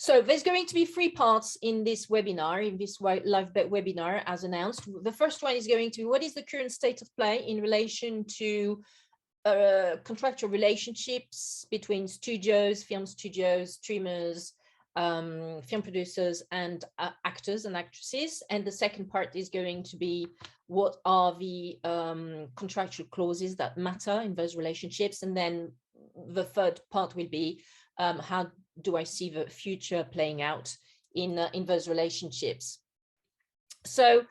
So there's going to be 3 parts in this webinar, in this live webinar as announced. The first one is going to be what is the current state of play in relation to contractual relationships between studios, film studios, streamers, film producers, and actors and actresses. And the second part is going to be what are the contractual clauses that matter in those relationships. And then the third part will be how do I see the future playing out in those relationships. So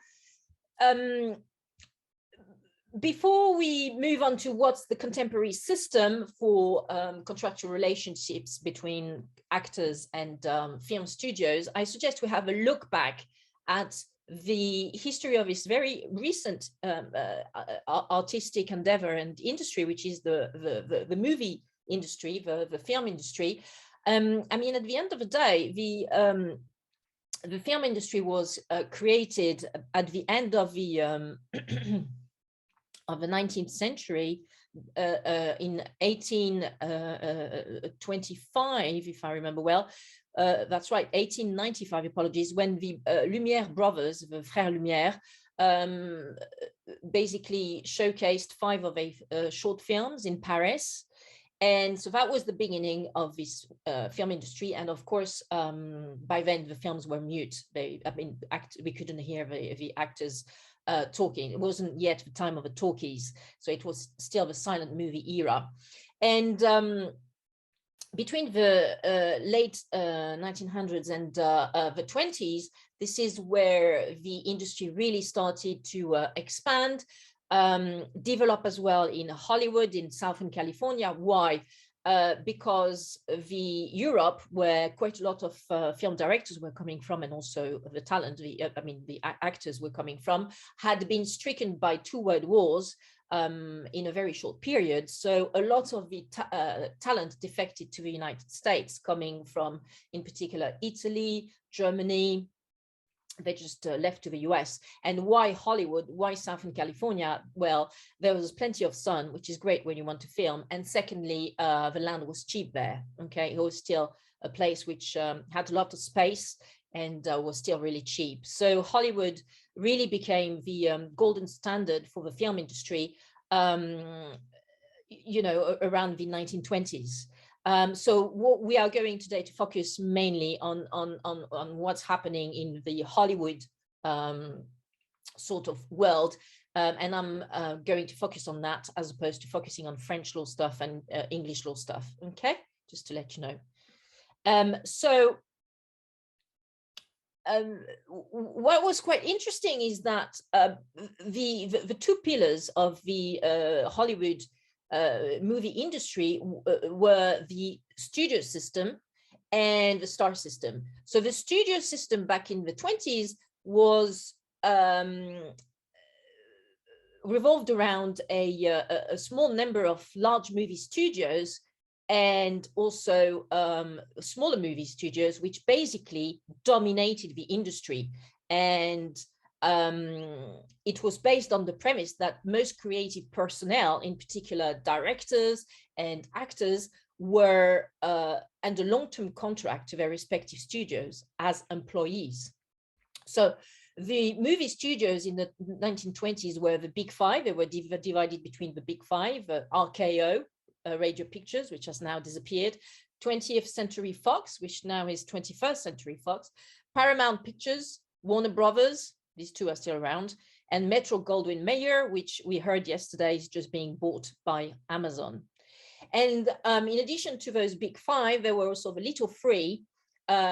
before we move on to what's the contemporary system for contractual relationships between actors and film studios, I suggest we have a look back at the history of this very recent artistic endeavor and industry, which is the movie industry, the film industry. I mean, at the end of the day, the film industry was created at the end of the of the 19th century, in 1825, if I remember well. That's right, 1895, apologies, when the Lumière brothers, the Frères Lumière, basically showcased 5 of their short films in Paris. And so that was the beginning of this film industry. And of course, by then the films were mute. We couldn't hear the actors talking. It wasn't yet the time of the talkies, so it was still the silent movie era. And between the late 1900s and the 20s, this is where the industry really started to expand. Develop as well in Hollywood, in Southern California. Why? Because the Europe, where quite a lot of film directors were coming from, and also the talent, the actors were coming from, had been stricken by 2 world wars in a very short period. So a lot of the talent defected to the United States, coming from, in particular, Italy, Germany. They just left to the US. And why Hollywood? Why Southern California? Well, there was plenty of sun, which is great when you want to film. And secondly, the land was cheap there. Okay, it was still a place which had a lot of space and was still really cheap. So Hollywood really became the golden standard for the film industry, you know, around the 1920s. So what we are going today to focus mainly on what's happening in the Hollywood sort of world, and I'm going to focus on that as opposed to focusing on French law stuff and English law stuff. Okay, just to let you know. What was quite interesting is that the 2 pillars of the Hollywood movie industry were the studio system and the star system. So the studio system back in the 20s was revolved around a small number of large movie studios and also smaller movie studios, which basically dominated the industry. And it was based on the premise that most creative personnel, in particular directors and actors, were under long-term contract to their respective studios as employees. So the movie studios in the 1920s were the Big 5. They were divided between the Big 5, RKO, Radio Pictures, which has now disappeared, 20th Century Fox, which now is 21st Century Fox, Paramount Pictures, Warner Brothers, these 2 are still around, and Metro-Goldwyn-Mayer, which we heard yesterday is just being bought by Amazon. And in addition to those Big 5, there were also the Little 3,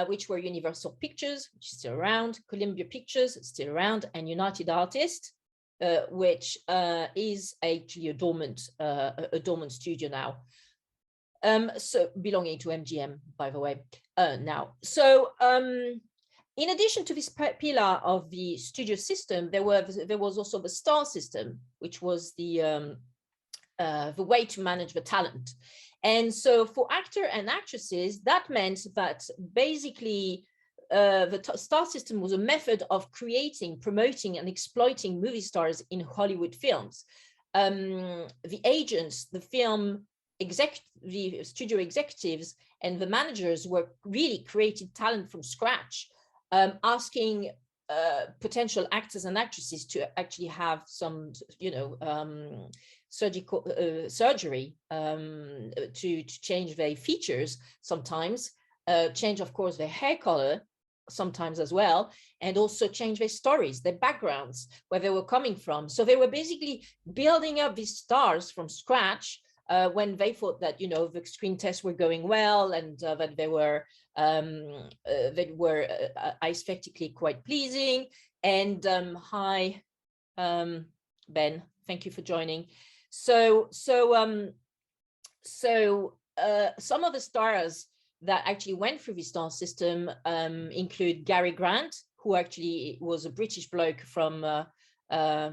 which were Universal Pictures, which is still around, Columbia Pictures, still around, and United Artists, which is actually a dormant studio now. So belonging to MGM, by the way, now. So in addition to this pillar of the studio system, there was also the star system, which was the way to manage the talent. And so for actor and actresses, that meant that basically the star system was a method of creating, promoting, and exploiting movie stars in Hollywood films. The agents, the film the studio executives and the managers were really created talent from scratch, asking potential actors and actresses to actually have some, surgery to change their features sometimes, change, of course, their hair color sometimes as well, and also change their stories, their backgrounds, where they were coming from. So they were basically building up these stars from scratch when they thought that, the screen tests were going well, and that they were aesthetically quite pleasing. And hi, Ben, thank you for joining. So some of the stars that actually went through the star system include Gary Grant, who actually was a British bloke from the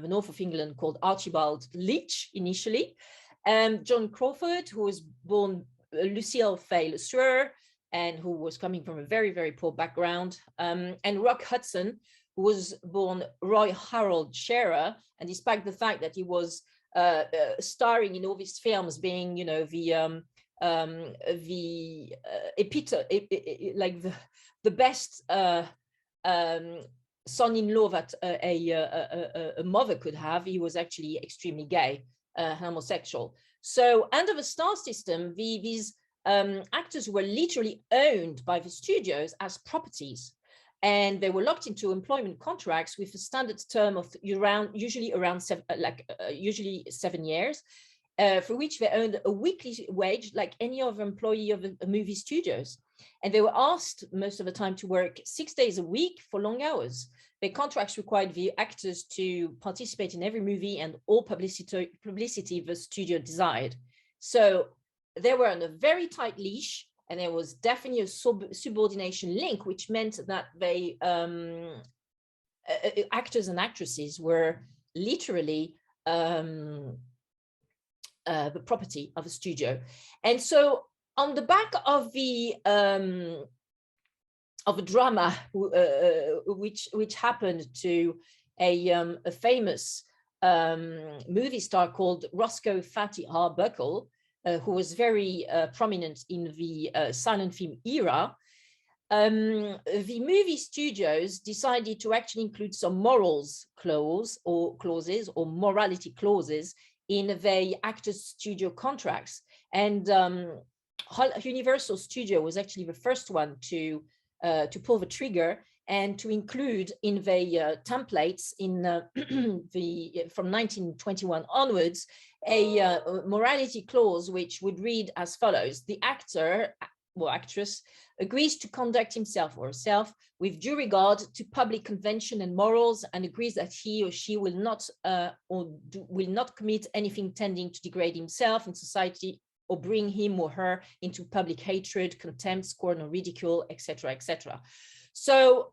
north of England called Archibald Leach initially, John Crawford, who was born Lucille Fay LeSueur, and who was coming from a very, very poor background, and Rock Hudson, who was born Roy Harold Scherer, and despite the fact that he was starring in all these films, being, the best son-in-law that a mother could have, he was actually extremely gay, homosexual. So under the star system, these actors were literally owned by the studios as properties, and they were locked into employment contracts with a standard term of usually 7 years, for which they earned a weekly wage like any other employee of a movie studios. And they were asked most of the time to work 6 days a week for long hours. Their contracts required the actors to participate in every movie and all publicity the studio desired. So they were on a very tight leash, and there was definitely a subordination link, which meant that they actors and actresses were literally the property of a studio. And so on the back of the of a drama which happened to a famous movie star called Roscoe Fatty Arbuckle, who was very prominent in the silent film era, the movie studios decided to actually include some morals clauses or morality clauses in the actors' studio contracts. And Universal Studio was actually the first one to pull the trigger and to include in the templates in from 1921 onwards a morality clause which would read as follows: the actor or actress agrees to conduct himself or herself with due regard to public convention and morals, and agrees that he or she will not will not commit anything tending to degrade himself in society or bring him or her into public hatred, contempt, scorn, or ridicule, etc., etc. So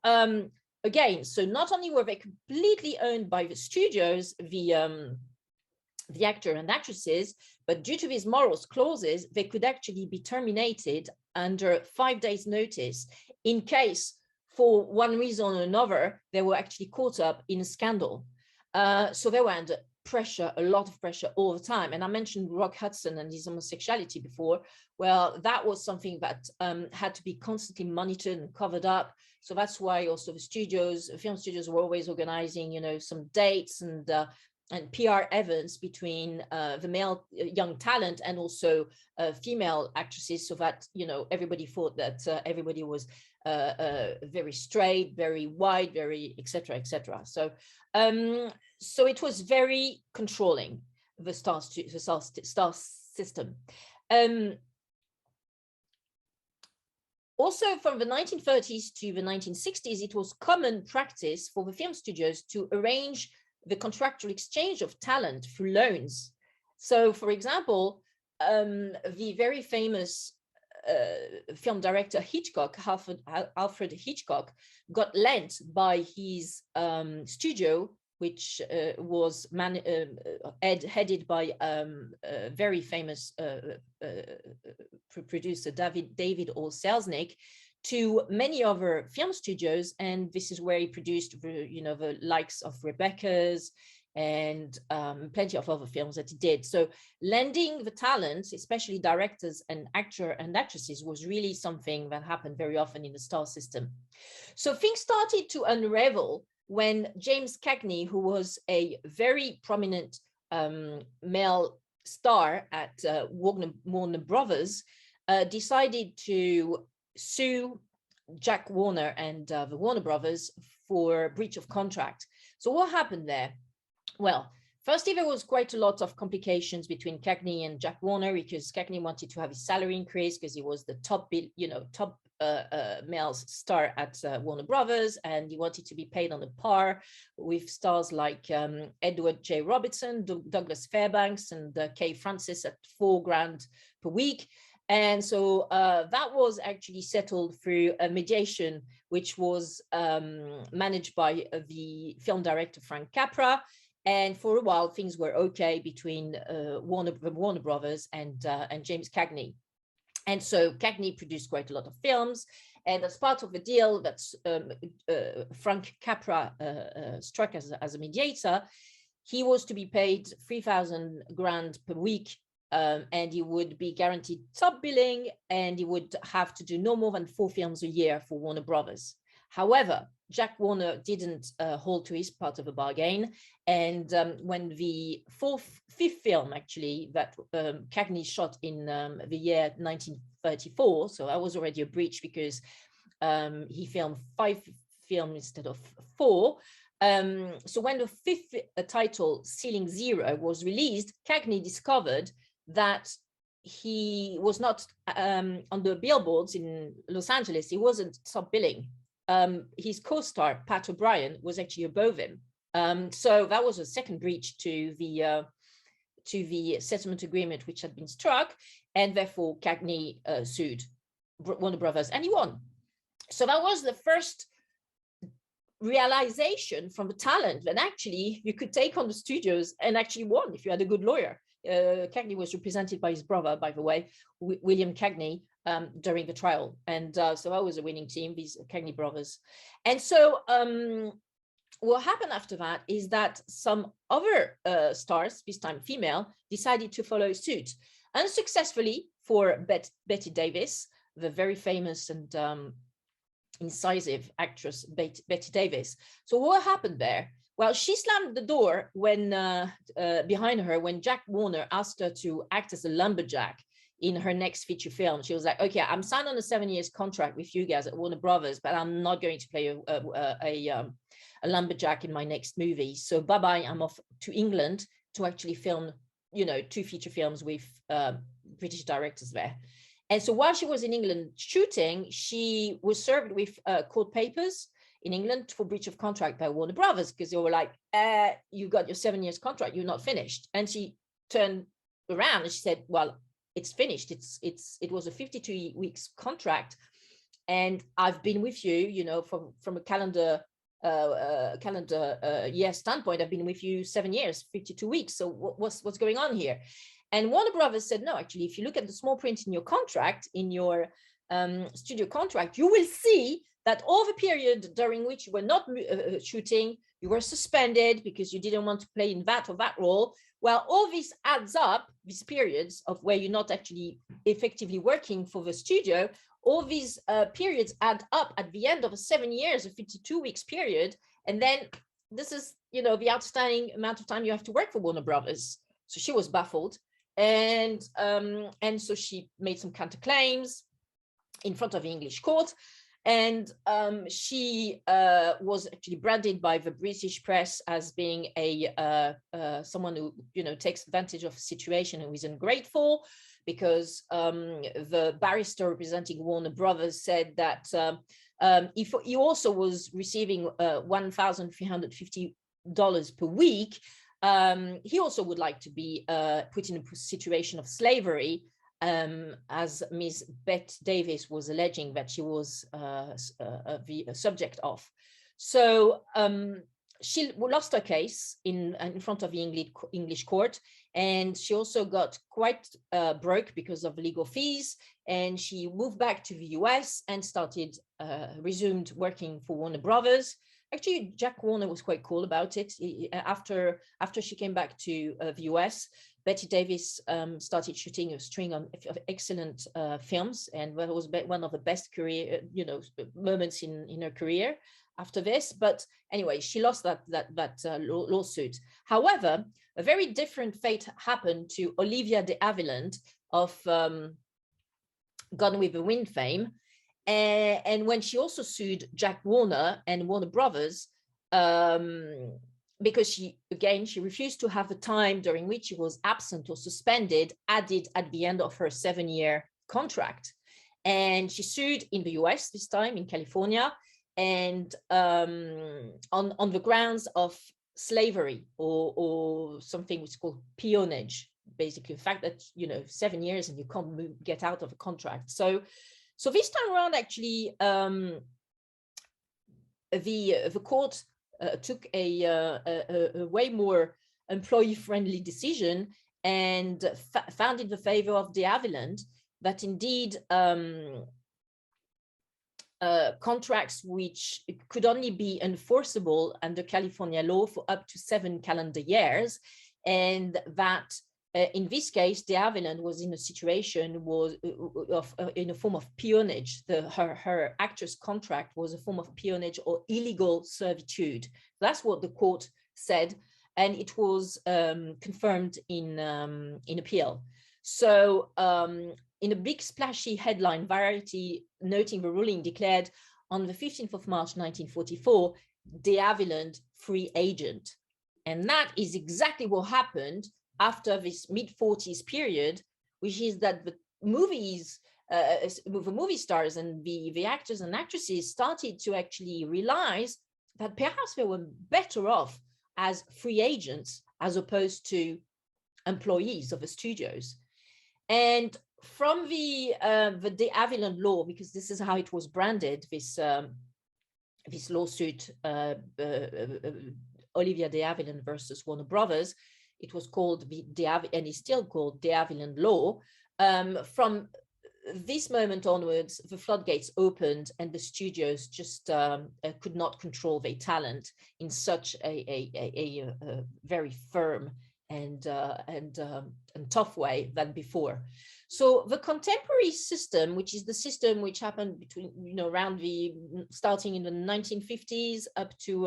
again, so not only were they completely owned by the studios, the actor and actresses, but due to these morals clauses, they could actually be terminated under 5 days' notice in case, for one reason or another, they were actually caught up in a scandal. So they were under pressure, a lot of pressure all the time. And I mentioned Rock Hudson and his homosexuality before. Well, that was something that had to be constantly monitored and covered up. So that's why also the studios, film studios, were always organizing, some dates and PR events between the male young talent and also female actresses, so that everybody thought that everybody was very straight, very wide, very etc. etc. So so it was very controlling, the star system. Also, from the 1930s to the 1960s, it was common practice for the film studios to arrange the contractual exchange of talent through loans. So, for example, the very famous film director Hitchcock, Alfred Hitchcock, got lent by his studio, which was headed by a very famous producer, David O. Selznick, to many other film studios. And this is where he produced the likes of Rebecca's and plenty of other films that he did. So lending the talent, especially directors and actor and actresses, was really something that happened very often in the star system. So things started to unravel when James Cagney, who was a very prominent male star at Warner Brothers, decided to sue Jack Warner and the Warner Brothers for breach of contract. So what happened there? Well, firstly, there was quite a lot of complications between Cagney and Jack Warner, because Cagney wanted to have his salary increased because he was the top male star at Warner Brothers, and he wanted to be paid on a par with stars like Edward J. Robertson, Douglas Fairbanks, and Kay Francis at $4,000 per week. And so that was actually settled through a mediation, which was managed by the film director Frank Capra. And for a while, things were okay between Warner Brothers and James Cagney. And so Cagney produced quite a lot of films. And as part of the deal that Frank Capra struck as a mediator, he was to be paid $3,000 per week. And he would be guaranteed top billing, and he would have to do no more than 4 films a year for Warner Brothers. However, Jack Warner didn't hold to his part of the bargain. And when the fifth film, actually, that Cagney shot in the year 1934, so that was already a breach because he filmed 5 films instead of 4. So when the 5th title, Ceiling Zero, was released, Cagney discovered that he was not on the billboards in Los Angeles. He wasn't top billing. His co-star, Pat O'Brien, was actually above him. So that was a second breach to the settlement agreement which had been struck, and therefore Cagney sued Warner Brothers, and he won. So that was the first realization from the talent that actually you could take on the studios and actually won if you had a good lawyer. Cagney was represented by his brother, by the way, William Cagney, during the trial. And so that was a winning team, these Cagney brothers. And so what happened after that is that some other stars, this time female, decided to follow suit, unsuccessfully for Betty Davis, the very famous and incisive actress Betty Davis. So what happened there? Well, she slammed the door when behind her when Jack Warner asked her to act as a lumberjack in her next feature film. She was like, okay, I'm signed on a 7-year contract with you guys at Warner Brothers, but I'm not going to play a lumberjack in my next movie. So bye-bye, I'm off to England to actually film, 2 feature films with British directors there. And so while she was in England shooting, she was served with court papers in England for breach of contract by Warner Brothers, because they were like, you got your 7 years contract, you're not finished. And she turned around and she said, well, it's finished. It was a 52 weeks contract. And I've been with you, from a calendar year standpoint, I've been with you 7 years, 52 weeks. So what's going on here? And Warner Brothers said, no, actually, if you look at the small print in your contract, in your studio contract, you will see that all the period during which you were not shooting, you were suspended because you didn't want to play in that or that role. Well, all this adds up, these periods of where you're not actually effectively working for the studio, all these periods add up at the end of 7 years, a 52 weeks period. And then this is, the outstanding amount of time you have to work for Warner Brothers. So she was baffled. And so she made some counterclaims in front of the English court. And she was actually branded by the British press as being someone who, takes advantage of a situation and is ungrateful, because the barrister representing Warner Brothers said that he also was receiving $1,350 per week. He also would like to be put in a situation of slavery, as Ms. Bette Davis was alleging that she was the subject of. So she lost her case in front of the English court, and she also got quite broke because of legal fees, and she moved back to the US and resumed working for Warner Brothers. Actually, Jack Warner was quite cool about it. After she came back to the US, Betty Davis started shooting a string of excellent films, and that was one of the best career, moments in her career after this. But anyway, she lost that lawsuit. However, a very different fate happened to Olivia de Havilland of Gone with the Wind fame. And when she also sued Jack Warner and Warner Brothers, because she refused to have the time during which she was absent or suspended added at the end of her 7-year contract. And she sued in the US, this time in California, and on the grounds of slavery or something which is called peonage, basically the fact that 7 years and you can't get out of a contract. So this time around, actually, the court took a way more employee-friendly decision and found in the favor of de Havilland that indeed contracts which could only be enforceable under California law for up to 7 calendar years, and that in this case, de Havilland was in a situation in a form of peonage. Her actress contract was a form of peonage or illegal servitude. That's what the court said, and it was confirmed in appeal. So in a big splashy headline, Variety, noting the ruling, declared on the 15th of March 1944, de Havilland free agent. And that is exactly what happened after this mid-40s period, which is that the movies, the movie stars and the actors and actresses started to actually realize that perhaps they were better off as free agents as opposed to employees of the studios. And from the de Havilland law, because this is how it was branded, this lawsuit, Olivia de Havilland versus Warner Brothers, it was called and is still called de Havilland law. From this moment onwards, the floodgates opened and the studios just could not control their talent in such a very firm and tough way than before. So the contemporary system, which is the system which happened between, around starting in the 1950s up to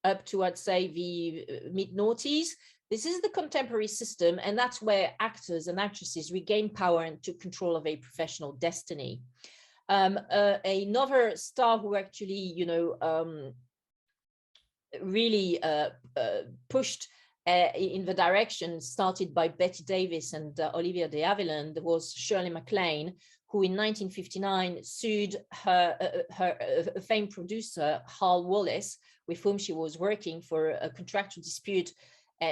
I'd say the mid-noughties, this is the contemporary system, and that's where actors and actresses regain power and took control of a professional destiny. Another star who actually, really pushed in the direction started by Betty Davis and Olivia de Havilland was Shirley MacLaine, who in 1959 sued her famed producer, Hal Wallace, with whom she was working for a contractual dispute,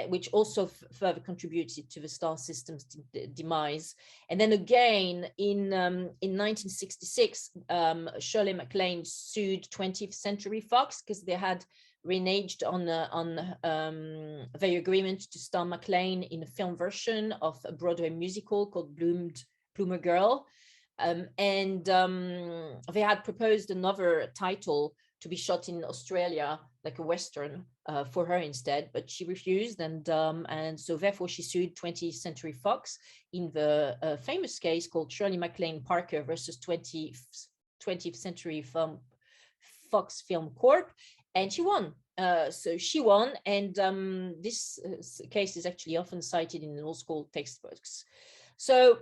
which also further contributed to the star system's demise. And then again, in 1966, Shirley MacLaine sued 20th Century Fox because they had reneged on their agreement to star MacLaine in a film version of a Broadway musical called Bloomer Girl. And they had proposed another title to be shot in Australia, like a Western, for her instead, but she refused, and so therefore she sued 20th Century Fox in the famous case called Shirley MacLaine Parker versus 20th Century Fox Film Corp, and she won. So she won, and this case is actually often cited in law school textbooks. So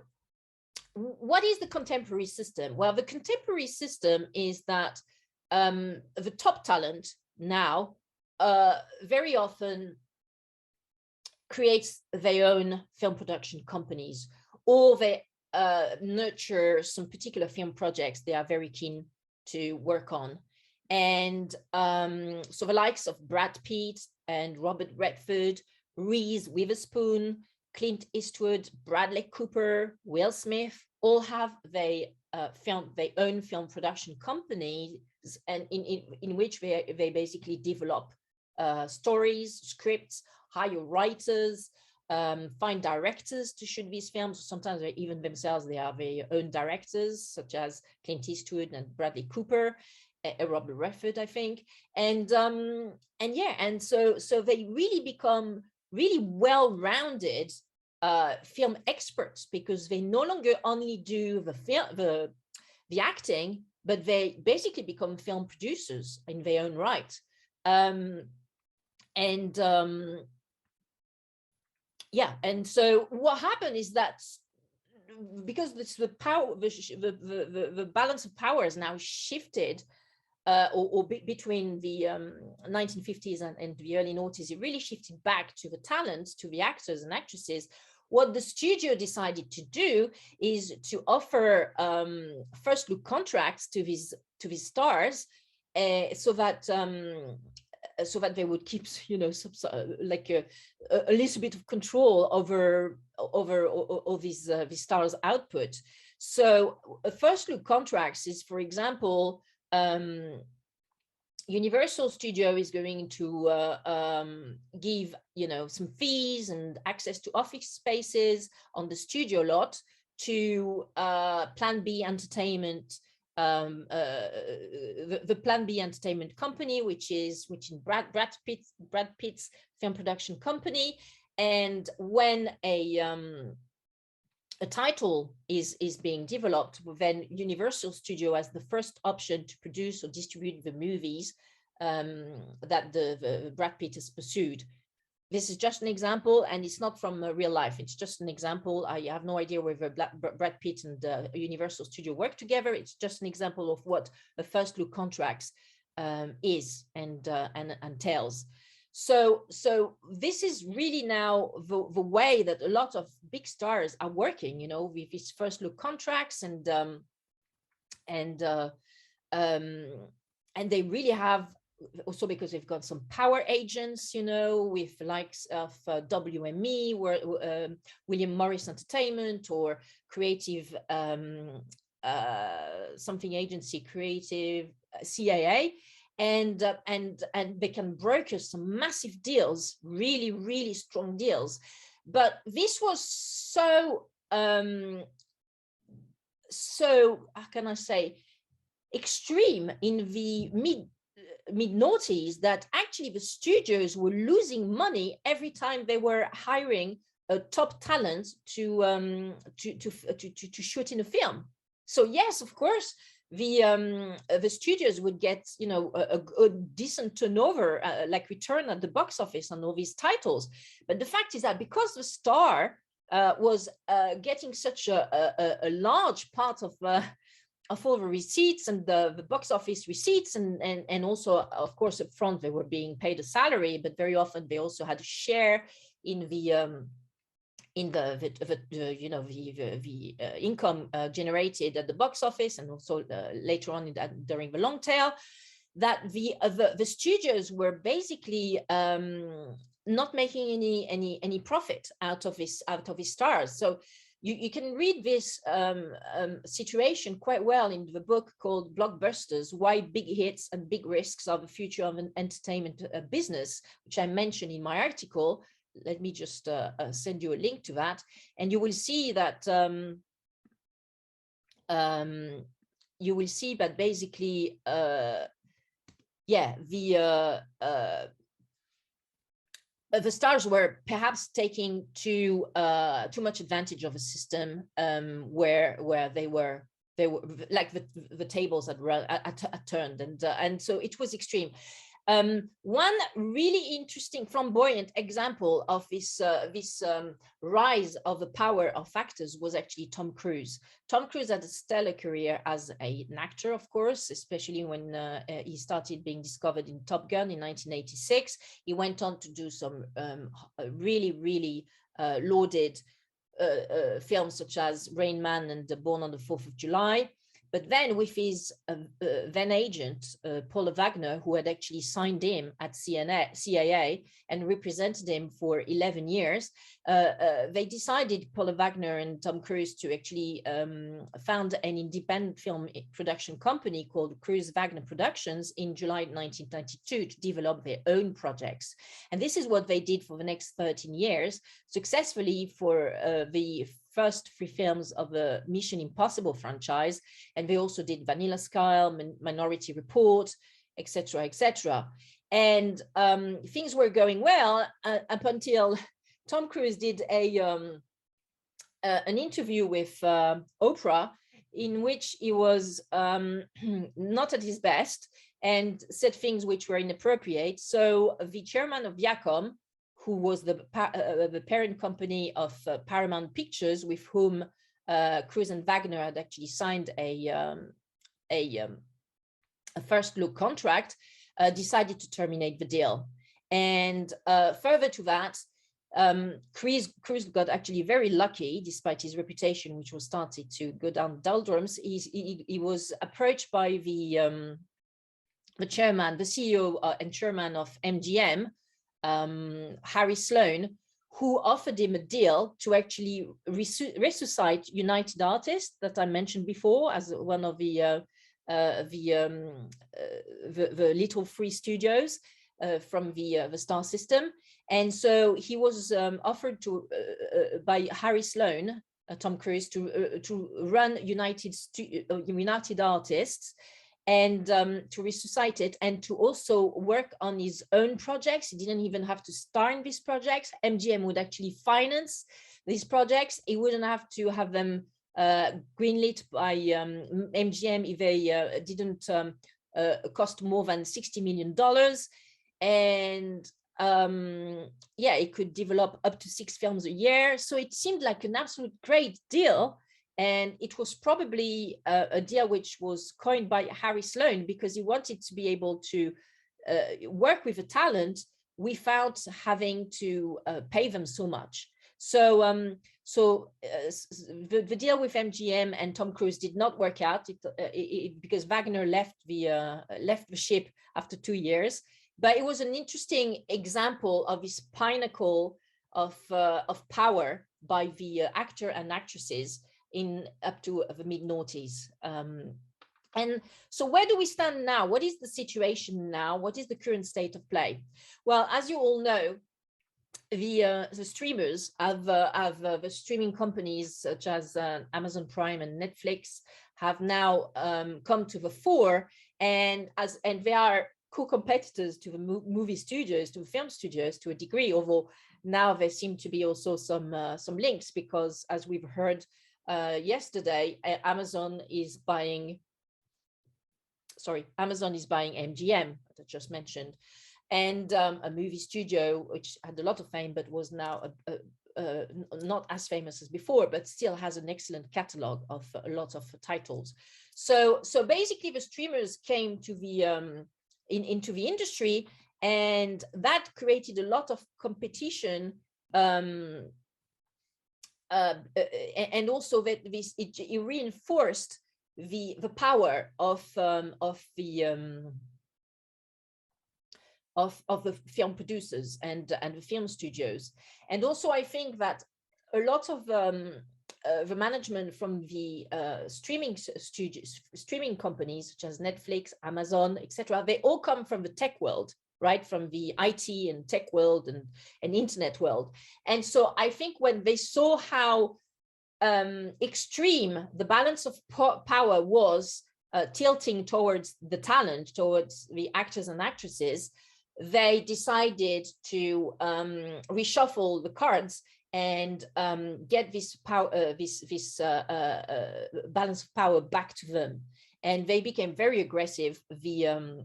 what is the contemporary system? Well, the contemporary system is that the top talent now very often creates their own film production companies, or they nurture some particular film projects they are very keen to work on. And so the likes of Brad Pitt and Robert Redford, Reese Witherspoon, Clint Eastwood, Bradley Cooper, Will Smith, all have their own film production companies, and in which they basically develop stories, scripts, hire writers, find directors to shoot these films. Sometimes they even themselves, they are their own directors, such as Clint Eastwood and Bradley Cooper, Robert Redford, I think. And yeah, and so they really become really well-rounded film experts, because they no longer only do the acting, but they basically become film producers in their own right. Yeah, and so what happened is that, because this, the power, the balance of power has now shifted, between the 1950s and the early noughties, it really shifted back to the talent, to the actors and actresses. What the studio decided to do is to offer first look contracts to these stars, so that they would keep, you know, like a little bit of control over all these stars' output. So first look contracts is, for example, Universal Studio is going to give, you know, some fees and access to office spaces on the studio lot to Plan B Entertainment, the Plan B Entertainment company, which is Brad Pitt's film production company. And when a title is being developed, then Universal Studio has the first option to produce or distribute the movies that the Brad Pitt has pursued. This is just an example, and it's not from real life. It's just an example. I have no idea whether Brad Pitt and Universal Studio work together. It's just an example of what a first look contracts is and entails. So this is really now the way that a lot of big stars are working, you know, with these first look contracts, and they really have, also because they've got some power agents, you know, with the likes of WME, William Morris Entertainment, or Creative something agency, Creative CAA. And they can broker some massive deals, really, really strong deals. But this was so how can I say, extreme in the mid-noughties, that actually the studios were losing money every time they were hiring a top talent to shoot in a film. So yes, of course, the studios would get, you know, a decent turnover, like return at the box office on all these titles. But the fact is that because the star was getting such a large part of all the receipts and the box office receipts, and also, of course, up front they were being paid a salary, but very often they also had a share in the income generated at the box office, and also later on during the long tail, that the studios were basically not making any profit out of these stars. So you can read this situation quite well in the book called Blockbusters: Why Big Hits and Big Risks Are the Future of an Entertainment Business, which I mentioned in my article. Let me just send you a link to that, and you will see that basically, the stars were perhaps taking too much advantage of a system where they were like the tables had turned, and so it was extreme. One really interesting, flamboyant example of this rise of the power of actors was actually Tom Cruise. Tom Cruise had a stellar career as an actor, of course, especially when he started being discovered in Top Gun in 1986. He went on to do some really, really lauded films such as Rain Man and Born on the 4th of July. But then with his then agent, Paul Wagner, who had actually signed him at CAA and represented him for 11 years, they decided, Paul Wagner and Tom Cruise, to actually found an independent film production company called Cruise Wagner Productions in July 1992 to develop their own projects. And this is what they did for the next 13 years, successfully for the first 3 films of the Mission Impossible franchise. And they also did Vanilla Sky, Minority Report, etc., etc. And things were going well up until Tom Cruise did an interview with Oprah, in which he was not at his best and said things which were inappropriate. So the chairman of Viacom, who was the parent company of Paramount Pictures, with whom Cruise and Wagner had actually signed a first look contract, decided to terminate the deal. And further to that, Cruise got actually very lucky, despite his reputation, which was started to go down doldrums. He was approached by the chairman, the CEO and chairman of MGM, Harry Sloan, who offered him a deal to actually resuscite United Artists that I mentioned before as one of the little free studios from the star system. And so he was offered to by Harry Sloan, Tom Cruise, to run United Artists and to resuscitate it, and to also work on his own projects. He didn't even have to star in these projects. MGM would actually finance these projects. He wouldn't have to have them greenlit by MGM if they didn't cost more than $60 million. And yeah, it could develop up to 6 films a year. So it seemed like an absolute great deal. And it was probably a deal which was coined by Harry Sloan, because he wanted to be able to work with a talent without having to pay them so much. So the deal with MGM and Tom Cruise did not work out because Wagner left the ship after 2 years. But it was an interesting example of this pinnacle of power by the actor and actresses in up to the mid-noughties. And so where do we stand now? What is the situation now? What is the current state of play? Well, as you all know, the streamers have the streaming companies such as Amazon Prime and Netflix have now come to the fore, and they are co-competitors to the movie studios, to the film studios to a degree, although now there seem to be also some links, because as we've heard yesterday, Amazon is buying MGM, that I just mentioned, and a movie studio which had a lot of fame but was now not as famous as before, but still has an excellent catalog of a lot of titles. So basically the streamers came to the into the industry, and that created a lot of competition, and also that it reinforced the power of the film producers and the film studios. And also I think that a lot of the management from the streaming companies such as Netflix, Amazon, etc., they all come from the tech world, right? From the IT and tech world and internet world. And so I think when they saw how extreme the balance of power was tilting towards the talent, towards the actors and actresses, they decided to reshuffle the cards and get this power, this balance of power back to them. And they became very aggressive, the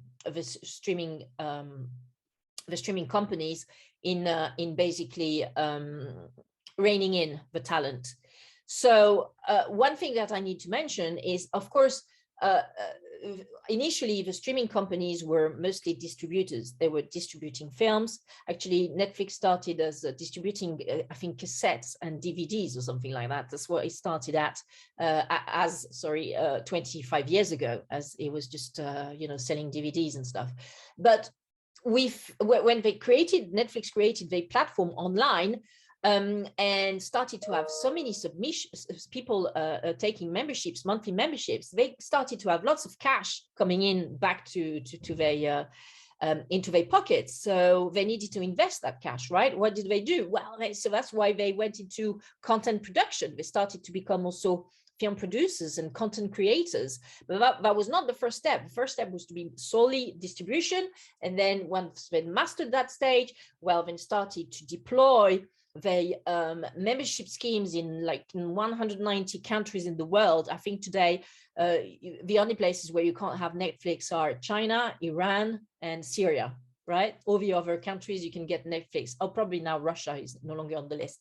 streaming companies, in basically reining in the talent. So one thing that I need to mention is, of course, initially the streaming companies were mostly distributors. They were distributing films. Actually, Netflix started as distributing, I think, cassettes and DVDs or something like that. That's what it started at, 25 years ago, as it was just, selling DVDs and stuff. But when Netflix created their platform online, and started to have so many submissions, people taking memberships, monthly memberships, they started to have lots of cash coming in back to their into their pockets. So they needed to invest that cash, right? What did they do? Well, so that's why they went into content production. They started to become also film producers and content creators. But that was not the first step. The first step was to be solely distribution. And then once they mastered that stage, well, then started to deploy the membership schemes in 190 countries in the world. I think today the only places where you can't have Netflix are China, Iran, and Syria, right? All the other countries you can get Netflix. Oh, probably now Russia is no longer on the list.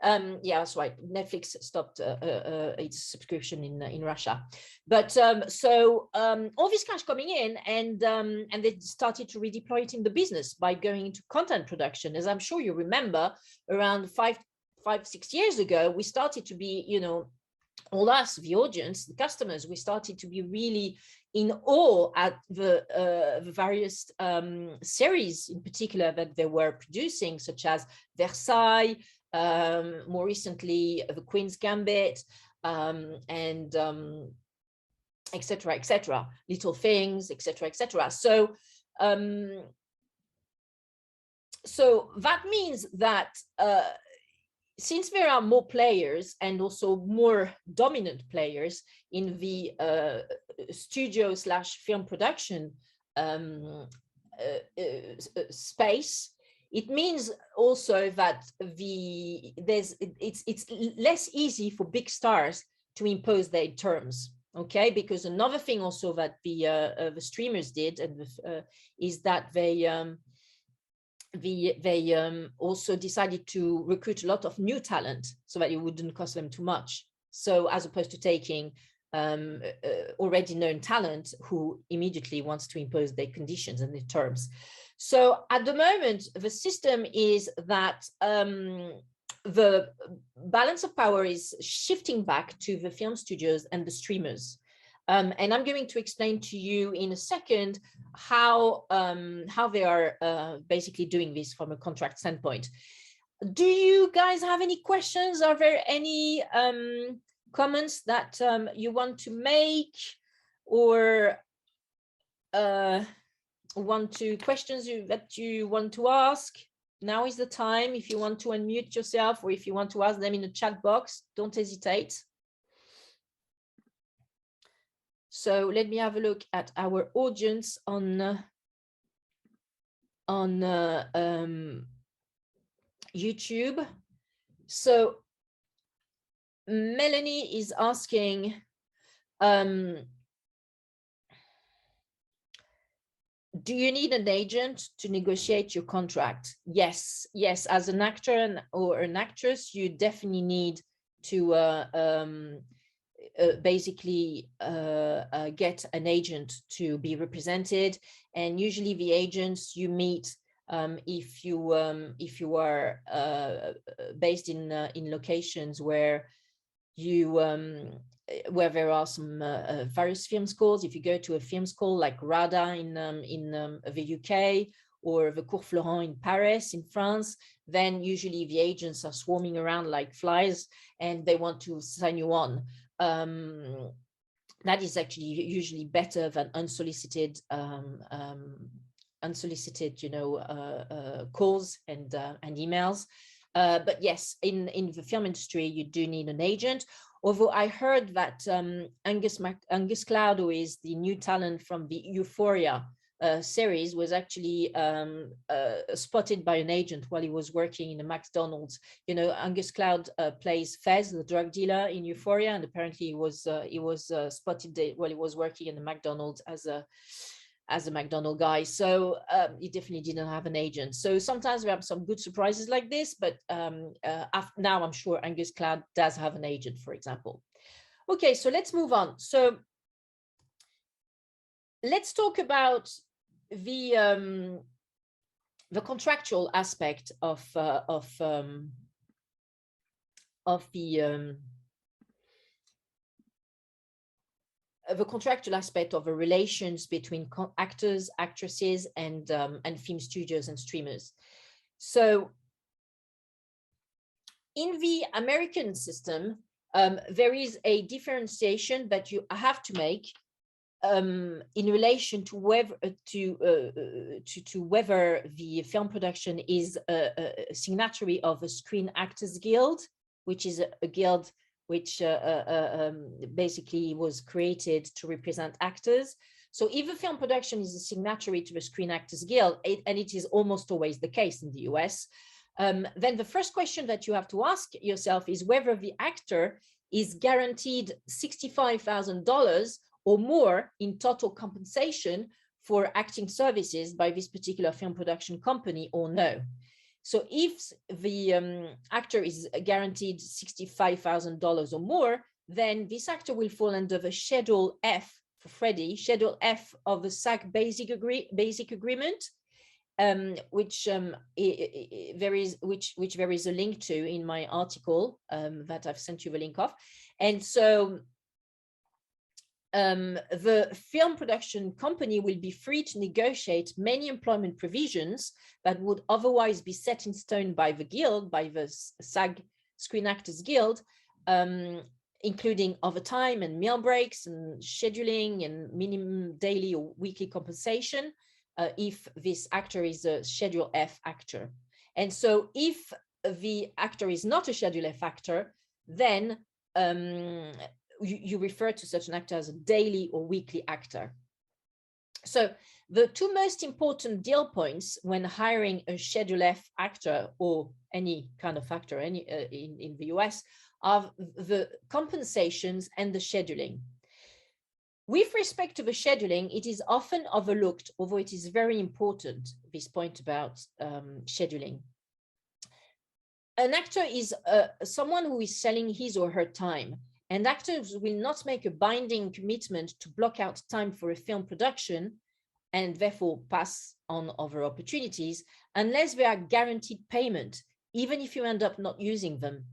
Yeah, that's right. Netflix stopped its subscription in Russia, but all this cash coming in, and they started to redeploy it in the business by going into content production. As I'm sure you remember, around 6 years ago, we started to be, all us, the audience, the customers, we started to be really in awe at the various series in particular that they were producing, such as Versailles, more recently the Queen's Gambit, and etc., Little Things, etc. So that means that since there are more players and also more dominant players in the studio/film production space, it means also that it's less easy for big stars to impose their terms. Okay, because another thing also that the streamers did is that they also decided to recruit a lot of new talent so that it wouldn't cost them too much. So as opposed to taking already known talent who immediately wants to impose their conditions and their terms. So at the moment, the system is that the balance of power is shifting back to the film studios and the streamers. And I'm going to explain to you in a second how they are basically doing this from a contract standpoint. Do you guys have any questions? Are there any comments that you want to make, or questions that you want to ask? Now is the time. If you want to unmute yourself, or if you want to ask them in the chat box, don't hesitate. So let me have a look at our audience on YouTube. So Melanie is asking, do you need an agent to negotiate your contract? Yes, as an actor or an actress, you definitely need to basically get an agent to be represented. And usually the agents you meet, if you are based in locations where where there are some various film schools. If you go to a film school like RADA in the UK, or the Cours Florent in Paris, in France, then usually the agents are swarming around like flies and they want to sign you on. That is actually usually better than unsolicited calls and emails. But yes, in the film industry, you do need an agent. Although I heard that Angus Cloud, who is the new talent from the Euphoria series, was actually spotted by an agent while he was working in a McDonald's. Angus Cloud plays Fez, the drug dealer in Euphoria, and apparently he was spotted while he was working in the McDonald's as a McDonald's guy. So he definitely didn't have an agent. So sometimes we have some good surprises like this, but now I'm sure Angus Cloud does have an agent, for example. Okay, so let's move on. So let's talk about the contractual aspect of the contractual aspect of the relations between actors, actresses, and film studios and streamers. So in the American system, there is a differentiation that you have to make in relation to whether whether the film production is a signatory of a Screen Actors Guild, which is a guild which basically was created to represent actors. So if a film production is a signatory to the Screen Actors Guild, and it is almost always the case in the US, then the first question that you have to ask yourself is whether the actor is guaranteed $65,000 or more in total compensation for acting services by this particular film production company or no. So if the actor is guaranteed $65,000 or more, then this actor will fall under the Schedule F for Freddie, Schedule F of the SAG Basic Agreement, which there is a link to in my article that I've sent you the link of. And so the film production company will be free to negotiate many employment provisions that would otherwise be set in stone by the guild, by the SAG Screen Actors Guild, including overtime and meal breaks and scheduling and minimum daily or weekly compensation if this actor is a Schedule F actor. And so if the actor is not a Schedule F actor, then you refer to such an actor as a daily or weekly actor. So the two most important deal points when hiring a Schedule F actor or any kind of actor in the US are the compensations and the scheduling. With respect to the scheduling, it is often overlooked, although it is very important, this point about scheduling. An actor is someone who is selling his or her time, and actors will not make a binding commitment to block out time for a film production and therefore pass on other opportunities unless they are guaranteed payment, even if you end up not using them.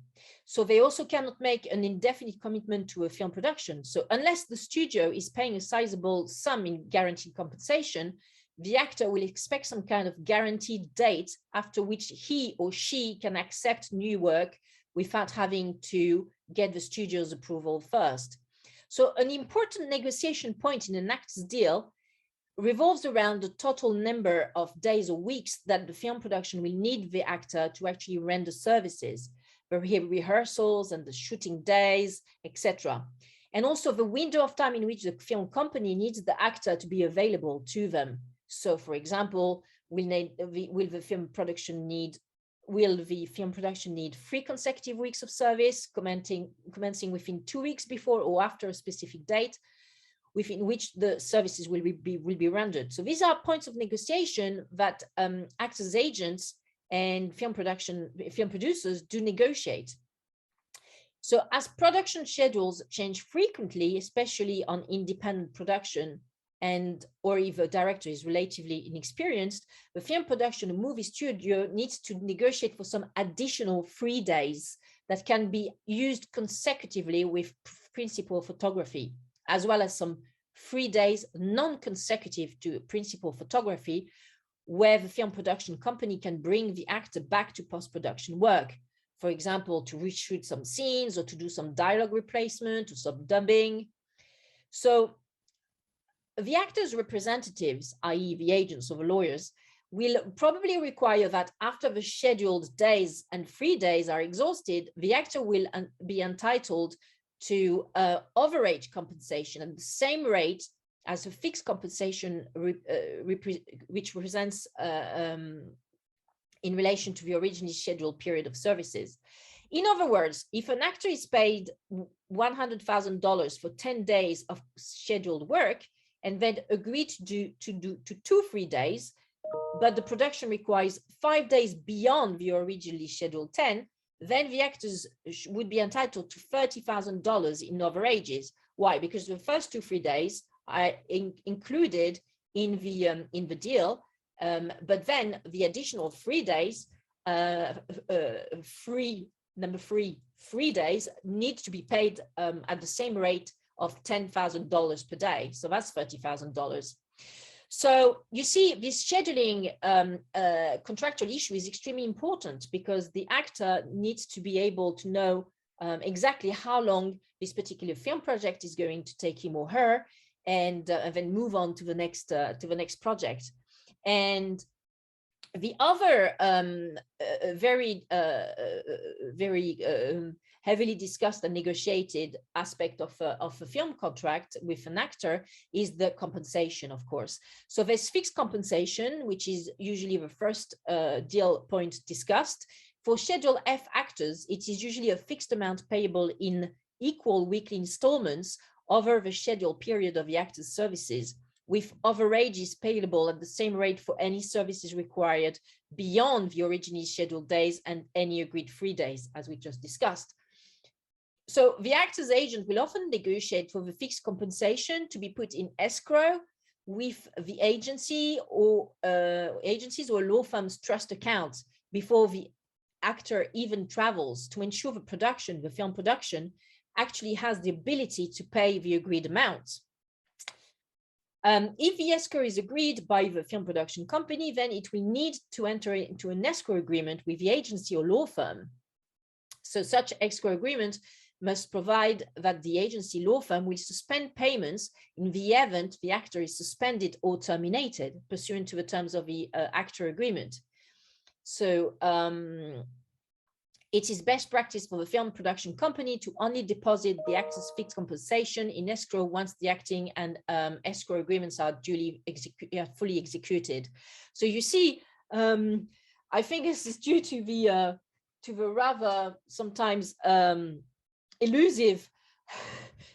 So they also cannot make an indefinite commitment to a film production. So unless the studio is paying a sizable sum in guaranteed compensation, the actor will expect some kind of guaranteed date after which he or she can accept new work without having to get the studio's approval first. So an important negotiation point in an actor's deal revolves around the total number of days or weeks that the film production will need the actor to actually render services, the rehearsals and the shooting days, etc. And also the window of time in which the film company needs the actor to be available to them. So for example, will the film production need 3 consecutive weeks of service, commencing within 2 weeks before or after a specific date, within which the services will be rendered? So these are points of negotiation that actors' agents and film producers do negotiate. So as production schedules change frequently, especially on independent production, or if a director is relatively inexperienced, the film production and movie studio needs to negotiate for some additional free days that can be used consecutively with principal photography, as well as some free days non-consecutive to principal photography, where the film production company can bring the actor back to post-production work, for example, to reshoot some scenes or to do some dialogue replacement or some dubbing. So the actors' representatives, i.e. the agents or the lawyers, will probably require that after the scheduled days and free days are exhausted, the actor will be entitled to overage compensation at the same rate as a fixed compensation, which represents in relation to the originally scheduled period of services. In other words, if an actor is paid $100,000 for 10 days of scheduled work and then agreed to do 2 free days, but the production requires 5 days beyond the originally scheduled 10, then the actors would be entitled to $30,000 in overages. Why? Because the first 2 free days included in the deal, but then the additional 3 days, free days, need to be paid at the same rate of $10,000 per day. So that's $30,000. So you see, this scheduling contractual issue is extremely important, because the actor needs to be able to know exactly how long this particular film project is going to take him or her, and then move on to the next project. And the other very heavily discussed and negotiated aspect of a film contract with an actor is the compensation, of course. So there's fixed compensation, which is usually the first deal point discussed. For Schedule F actors, it is usually a fixed amount payable in equal weekly installments over the scheduled period of the actor's services, with overages payable at the same rate for any services required beyond the originally scheduled days and any agreed 3 days, as we just discussed. So the actor's agent will often negotiate for the fixed compensation to be put in escrow with the agency or agencies or law firms' trust accounts before the actor even travels, to ensure the film production, actually has the ability to pay the agreed amount. If the escrow is agreed by the film production company, then it will need to enter into an escrow agreement with the agency or law firm. So such escrow agreement must provide that the agency law firm will suspend payments in the event the actor is suspended or terminated pursuant to the terms of the actor agreement. So it is best practice for the film production company to only deposit the actor's fixed compensation in escrow once the acting and escrow agreements are fully executed. So you see, I think this is due to the rather sometimes elusive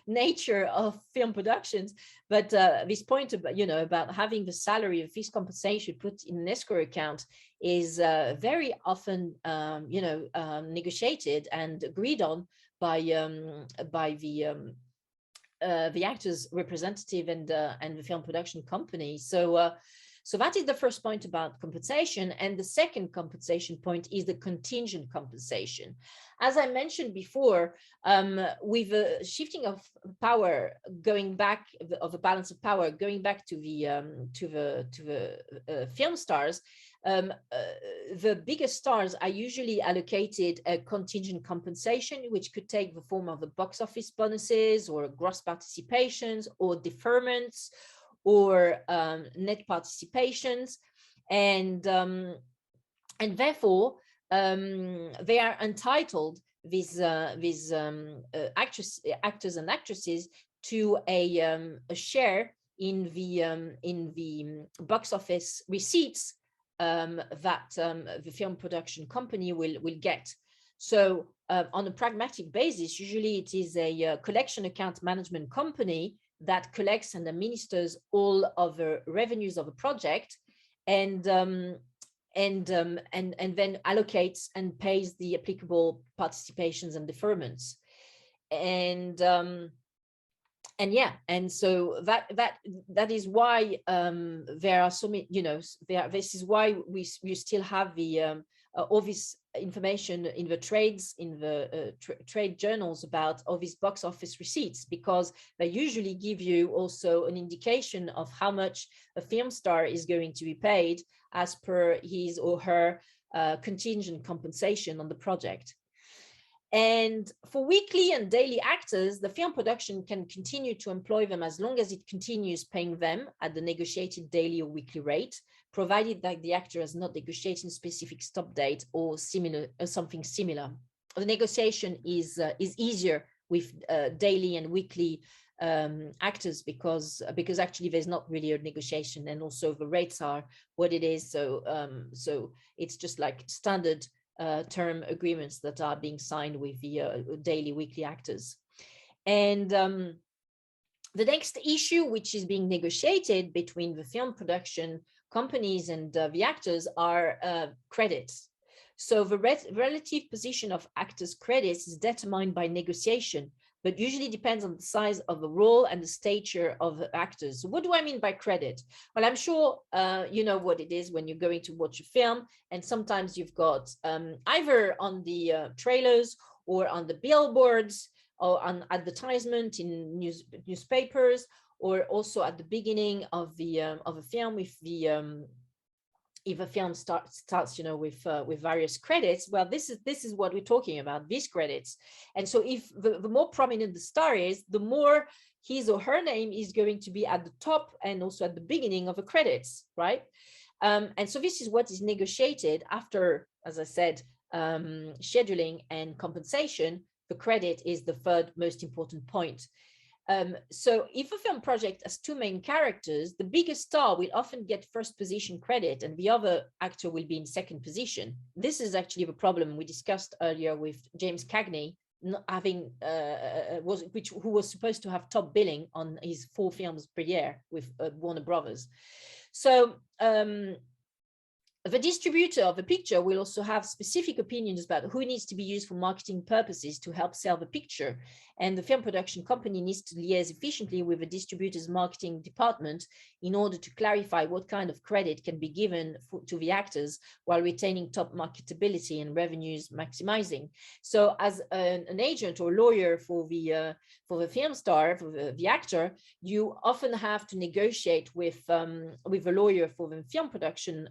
nature of film productions, but this point about about having the salary of fixed compensation put in an escrow account is very often negotiated and agreed on by the actor's representative and the film production company. So that is the first point about compensation. And the second compensation point is the contingent compensation. As I mentioned before, with a shifting of power, going back of the balance of power, going back to the film stars, the biggest stars are usually allocated a contingent compensation, which could take the form of the box office bonuses or gross participations or deferments or net participations, and therefore they are entitled, these actors and actresses, to a share in the box office receipts that the film production company will get. So on a pragmatic basis, usually it is a collection account management company that collects and administers all of the revenues of a project, and then allocates and pays the applicable participations and deferments. And so that is why there are so many, this is why you still have the all this information in the trades, in the trade journals about all these box office receipts, because they usually give you also an indication of how much a film star is going to be paid as per his or her contingent compensation on the project. And for weekly and daily actors, the film production can continue to employ them as long as it continues paying them at the negotiated daily or weekly rate, provided that the actor has not negotiated a specific stop date or something similar. The negotiation is easier with daily and weekly actors because actually there's not really a negotiation, and also the rates are what it is. So it's just like standard term agreements that are being signed with the daily, weekly actors. And the next issue, which is being negotiated between the film production companies and the actors, are credits. So the relative position of actors' credits is determined by negotiation, but usually depends on the size of the role and the stature of the actors. So what do I mean by credit? Well, I'm sure you know what it is when you're going to watch a film, and sometimes you've got either on the trailers or on the billboards or on advertisement in newspapers, or also at the beginning of a film, if a film starts with various credits. Well, this is what we're talking about, these credits. And so if the more prominent the star is, the more his or her name is going to be at the top and also at the beginning of the credits, right? And so this is what is negotiated after, as I said, scheduling and compensation. The credit is the third most important point. So if a film project has two main characters, the biggest star will often get first position credit and the other actor will be in second position. This is actually the problem we discussed earlier with James Cagney not having who was supposed to have top billing on his 4 films per year with Warner Brothers. So the distributor of the picture will also have specific opinions about who needs to be used for marketing purposes to help sell the picture. And the film production company needs to liaise efficiently with the distributor's marketing department in order to clarify what kind of credit can be given to the actors while retaining top marketability and revenues maximizing. So as an agent or lawyer for the film star, for the actor, you often have to negotiate with a lawyer for the film production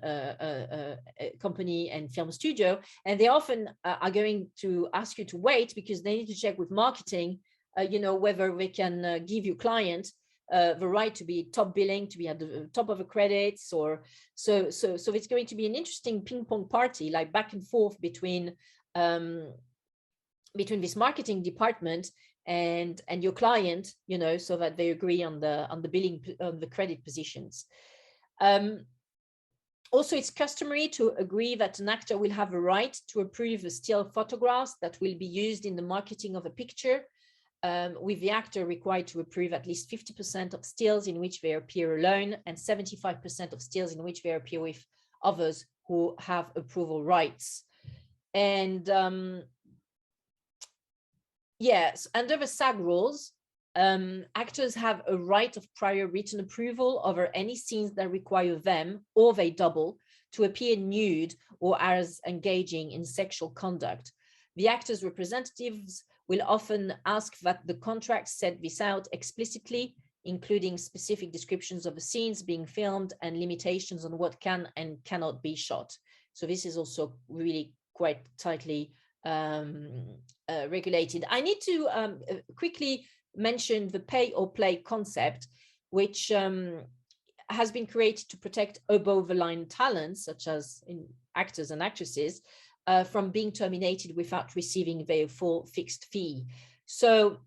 company and film studio, and they often are going to ask you to wait because they need to check with marketing, whether they can give you client the right to be top billing, to be at the top of the credits, or so it's going to be an interesting ping pong party, like back and forth between this marketing department and your client, so that they agree on the billing, on the credit positions. Also, it's customary to agree that an actor will have a right to approve the still photographs that will be used in the marketing of a picture, with the actor required to approve at least 50% of stills in which they appear alone and 75% of stills in which they appear with others who have approval rights. And yes, under the SAG rules, actors have a right of prior written approval over any scenes that require them or they double to appear nude or as engaging in sexual conduct. The actors' representatives will often ask that the contract set this out explicitly, including specific descriptions of the scenes being filmed and limitations on what can and cannot be shot. So this is also really quite tightly regulated. I need to quickly mention the pay or play concept, which has been created to protect above the line talents, such as actors and actresses, from being terminated without receiving their full fixed fee. So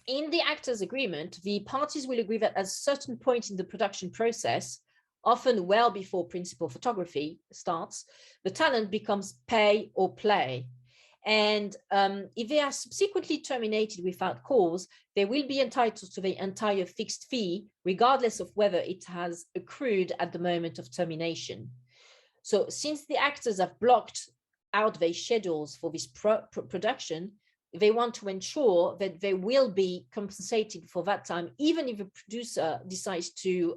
in the actors' agreement, the parties will agree that at a certain point in the production process, often well before principal photography starts, the talent becomes pay or play. And if they are subsequently terminated without cause, they will be entitled to the entire fixed fee, regardless of whether it has accrued at the moment of termination. So since the actors have blocked out their schedules for this production, they want to ensure that they will be compensated for that time, even if the producer decides to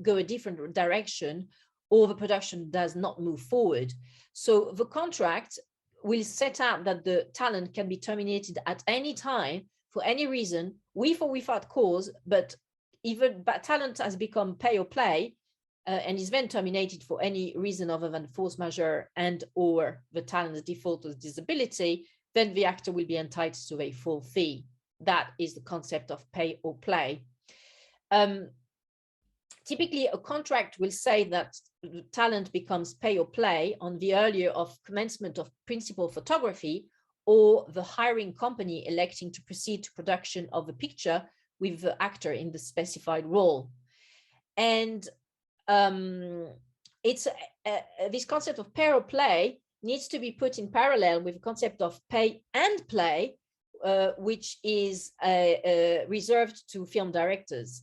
go a different direction or the production does not move forward. So the contract will set out that the talent can be terminated at any time for any reason, with or without cause, but even talent has become pay or play and is then terminated for any reason other than force majeure and or the talent's default or disability, then the actor will be entitled to a full fee. That is the concept of pay or play. Typically, a contract will say that the talent becomes pay or play on the earlier of commencement of principal photography or the hiring company electing to proceed to production of the picture with the actor in the specified role. And it's this concept of pay or play needs to be put in parallel with the concept of pay and play, which is reserved to film directors.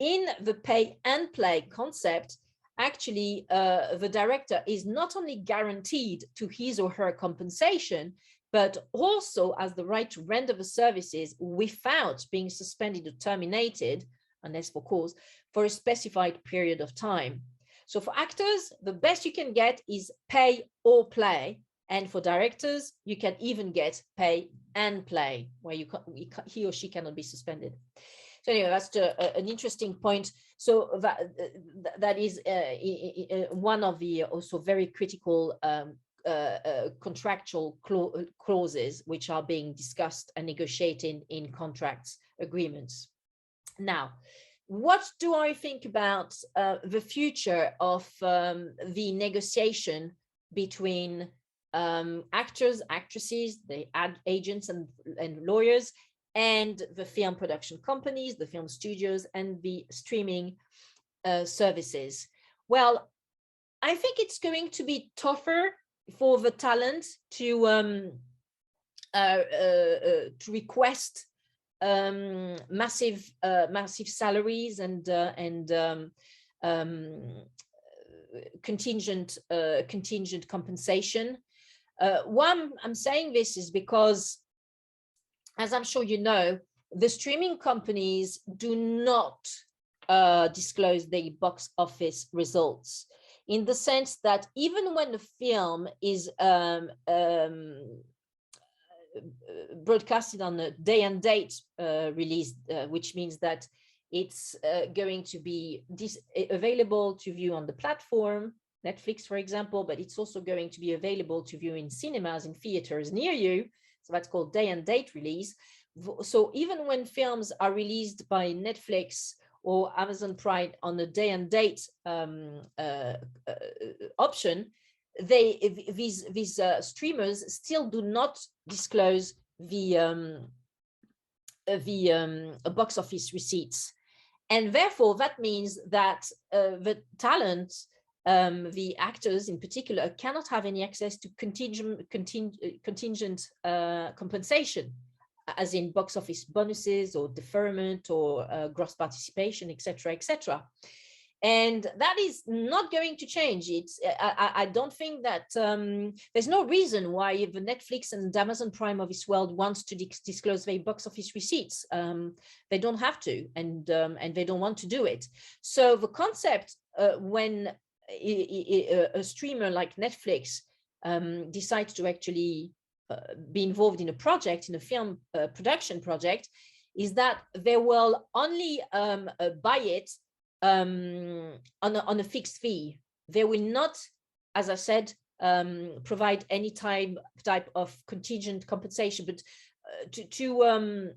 In the pay and play concept, actually, the director is not only guaranteed to his or her compensation, but also as the right to render the services without being suspended or terminated, unless for cause, for a specified period of time. So for actors, the best you can get is pay or play. And for directors, you can even get pay and play, where he or she cannot be suspended. So anyway, that's an interesting point. So that is one of the also very critical contractual clauses which are being discussed and negotiated in contracts agreements. Now, what do I think about the future of the negotiation between actors, actresses, the ad agents and lawyers, and the film production companies, the film studios, and the streaming services? Well, I think it's going to be tougher for the talent to request massive salaries and contingent compensation. Why I'm saying this is because, as I'm sure you know, the streaming companies do not disclose their box office results, in the sense that even when the film is broadcasted on a day and date release, which means that it's going to be available to view on the platform, Netflix, for example, but it's also going to be available to view in cinemas, in theaters near you. So that's called day and date release. So even when films are released by Netflix or Amazon Prime on a day and date option, these streamers still do not disclose the box office receipts, and therefore that means that the talent, the actors in particular, cannot have any access to contingent compensation, as in box office bonuses or deferment or gross participation, etc., etc. And that is not going to change. I don't think that there's no reason why the Netflix and Amazon Prime of this world wants to disclose their box office receipts. They don't have to, and they don't want to do it. So the concept when a streamer like Netflix decides to actually be involved in a project, in a film production project, is that they will only buy it on a fixed fee. They will not, as I said, provide any type of contingent compensation, but to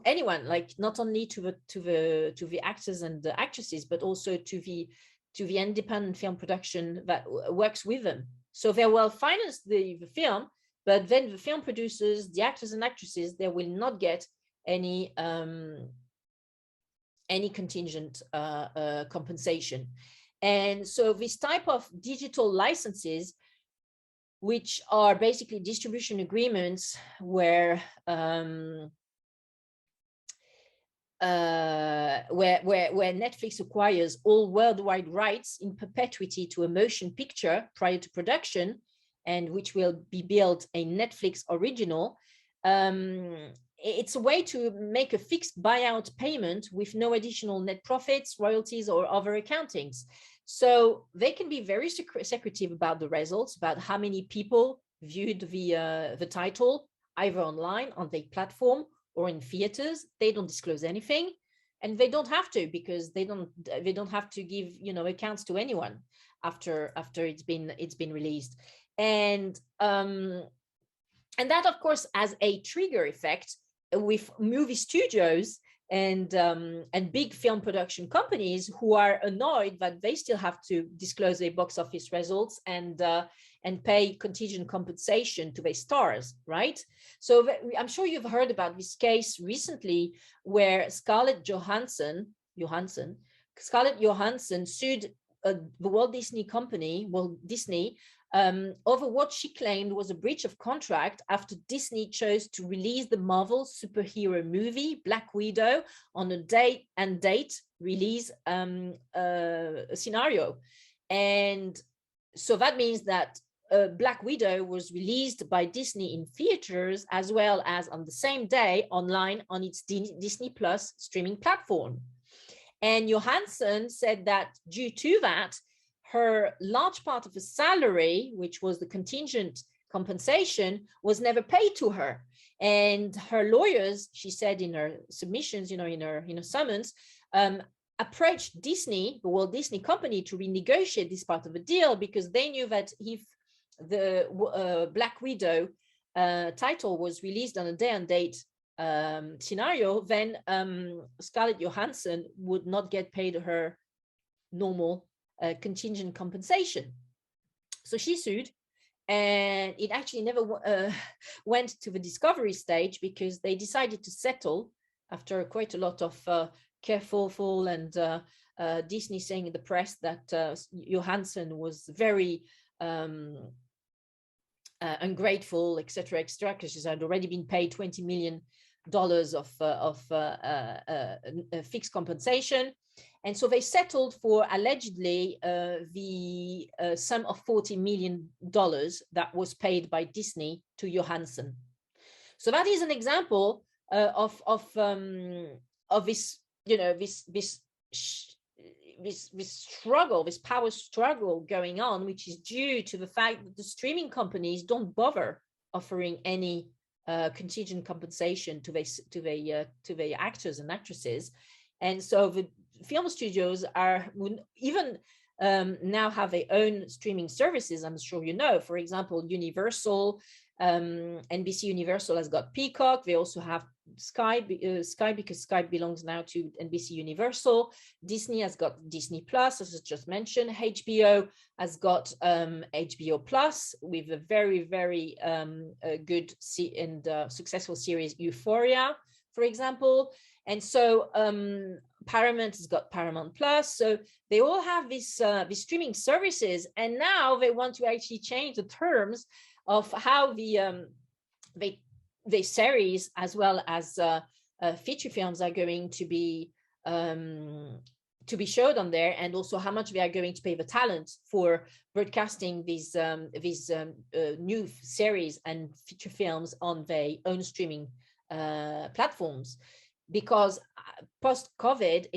anyone, like not only to the actors and the actresses, but also to the independent film production that works with them. So they will finance the film, but then the film producers, the actors and actresses, they will not get any contingent compensation. And so this type of digital licenses, which are basically distribution agreements where Netflix acquires all worldwide rights in perpetuity to a motion picture prior to production, and which will be billed a Netflix original. It's a way to make a fixed buyout payment with no additional net profits, royalties, or other accountings. So they can be very secretive about the results, about how many people viewed the title, either online on their platform or in theaters. They don't disclose anything, and they don't have to, because they don't have to give accounts to anyone after it's been released. And that, of course, has a trigger effect with movie studios and big film production companies who are annoyed that they still have to disclose their box office results and pay contingent compensation to their stars, right? So I'm sure you've heard about this case recently where Scarlett Johansson sued the Walt Disney Company, Disney, over what she claimed was a breach of contract after Disney chose to release the Marvel superhero movie Black Widow on a day and date release scenario. And so that means that Black Widow was released by Disney in theaters, as well as on the same day online on its Disney Plus streaming platform. And Johansson said that due to that, her large part of the salary, which was the contingent compensation, was never paid to her. And her lawyers, she said in her submissions, in her summons, approached Disney, the Walt Disney Company, to renegotiate this part of the deal, because they knew that if the Black Widow title was released on a day and date scenario, then Scarlett Johansson would not get paid her normal contingent compensation. So she sued, and it actually never went to the discovery stage, because they decided to settle after quite a lot of kerfuffle and Disney saying in the press that Johansson was very ungrateful, etc., because she had already been paid $20 million of fixed compensation. And so they settled for allegedly the sum of $40 million that was paid by Disney to Johansson. So that is an example of this, this struggle, this power struggle going on, which is due to the fact that the streaming companies don't bother offering any contingent compensation to the actors and actresses. And so the film studios are even now have their own streaming services. I'm sure you know, for example, Universal, NBC Universal has got Peacock. They also have Sky because Sky belongs now to NBC Universal. Disney has got Disney Plus, as I just mentioned. HBO has got HBO Plus with a very, very good and successful series Euphoria, for example. And so Paramount has got Paramount Plus. So they all have these streaming services, and now they want to actually change the terms of how the series as well as feature films are going to be showed on there, and also how much they are going to pay the talent for broadcasting these new series and feature films on their own streaming platforms. Because post-COVID,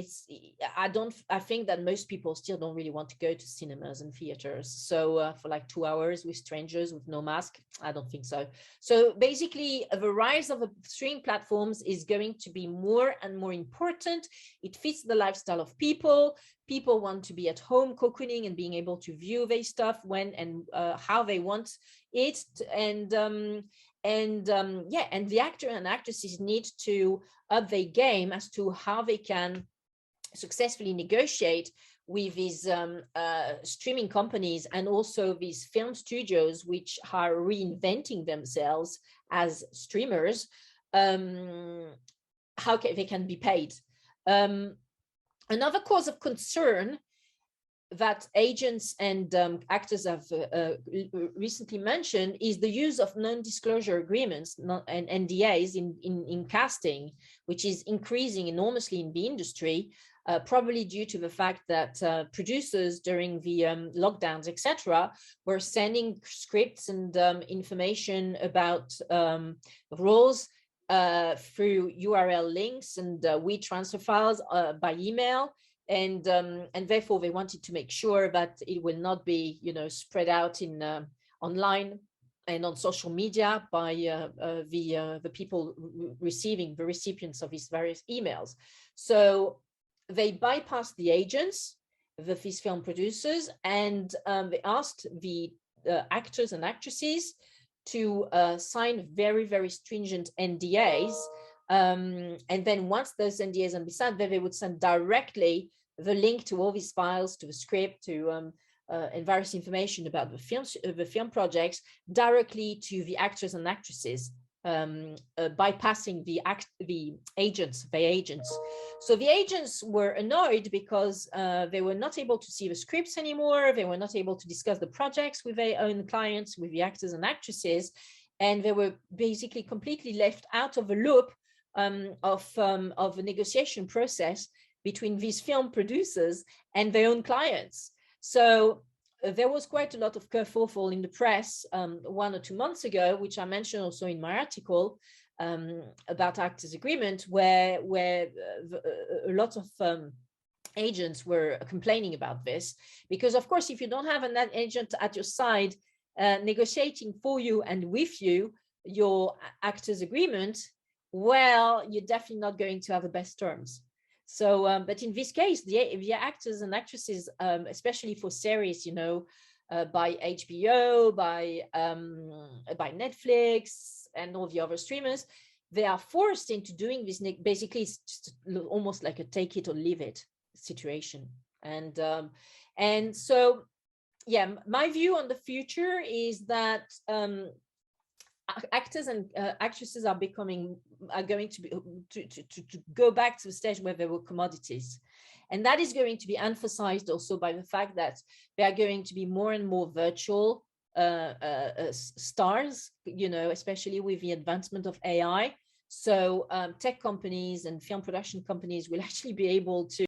I think that most people still don't really want to go to cinemas and theaters. So for like 2 hours with strangers with no mask, I don't think so. So basically, the rise of streaming platforms is going to be more and more important. It fits the lifestyle of people. People want to be at home cocooning and being able to view their stuff when and how they want it. And the actor and actresses need to up their game as to how they can successfully negotiate with these streaming companies and also these film studios, which are reinventing themselves as streamers, how they can be paid. Another cause of concern that agents and actors have recently mentioned is the use of non-disclosure agreements and NDAs in casting, which is increasing enormously in the industry, probably due to the fact that producers during the lockdowns, etc., were sending scripts and information about roles through URL links and WeTransfer files by email. And therefore they wanted to make sure that it will not be, spread out in online and on social media by the people receiving the recipients of these various emails. So they bypassed the agents, these film producers, and they asked the actors and actresses to sign very, very stringent NDAs. And then once those NDAs are signed, then they would send directly the link to all these files, to the script, to and various information about the film projects directly to the actors and actresses, bypassing the agents. So the agents were annoyed because they were not able to see the scripts anymore. They were not able to discuss the projects with their own clients, with the actors and actresses, and they were basically completely left out of the loop of the negotiation process between these film producers and their own clients. So there was quite a lot of kerfuffle in the press 1 or 2 months ago, which I mentioned also in my article about actors' agreement, where a lot of agents were complaining about this, because of course, if you don't have an agent at your side negotiating for you and with you your actors' agreement, well, you're definitely not going to have the best terms. So, but in this case, the actors and actresses, especially for series, by HBO, by Netflix, and all the other streamers, they are forced into doing this. Basically, it's just almost like a take it or leave it situation. And so, yeah, my view on the future is that actors and actresses are going to be to go back to the stage where they were commodities, and that is going to be emphasized also by the fact that there are going to be more and more virtual stars, especially with the advancement of AI. So tech companies and film production companies will actually be able to